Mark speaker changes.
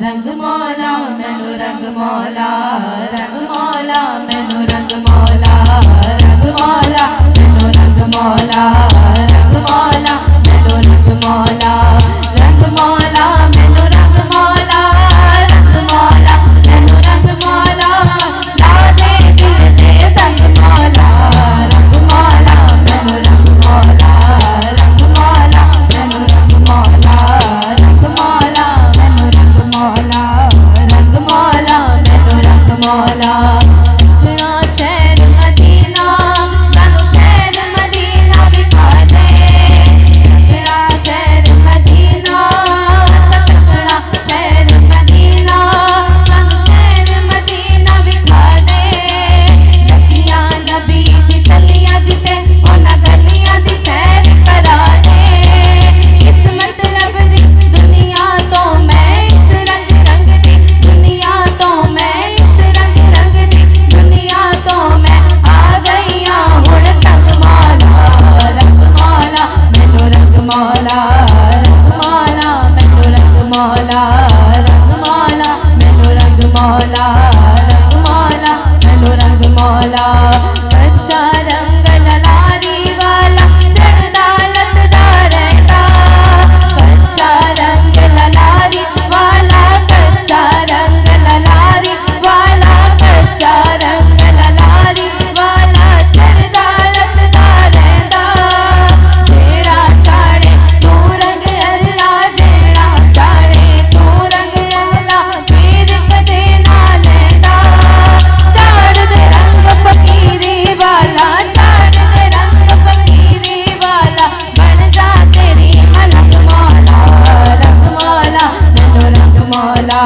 Speaker 1: रंग मौला मैनू रंग मौला, रंग मौला मैनू रंग मौला, रंग मौला मैनू रंग मौला, रंग मौला मैनू रंग मौला, रंग मौला मैनू रंग मौला, रंग मौला मैनू रंग मौला, ला दे दिल दे संग मौला, रंग मौला मैनू रंग मौला, रंग मौला मैनू रंग मौला, रंग मौला मैनू रंग मौला, रंग मौला मैनू रंग मौला। अपना शहर मदीना सानू शहर मदीना विखा दे, अपना शहर मदीना, अपना शहर मदीना सानू शहर मदीना विखा दे। नबियां नबी दी गलियां जिते उन्हां गलियां दी सैर करा दे। इस मतलब दी दुनिया तो मैं इस रंग रंग दी दुनिया तो मैं इस रंग रंग दी दुनिया तो मैं आ गई हुण तंग मौला, रंग मौला मैनू रंग मौला, रंग मौला मैनू रंग मौला, रंग मौला मैनू रंग मौला, रंग मौला मैनू रंग मौला। कच्चा रंग ललारी वाला चढ़दा लथदा रहंदा, कच्चा रंग ललारी वाला, कच्चा रंग ललारी वाला, कच्चा रंग ललारी वाला चढ़दा लथदा रहंदा। जेड़ा चाड़े तू रंग अल्लाह, जेड़ा चाड़े तू रंग अल्लाह, फिर कदे ना लैंदा। चाड़ दे रंग फकीरी वाला, चाड़ दे रंग फकीरी वाला, बन जा तेरी मलक मौला, रंग मौला मैनू रंग मौला।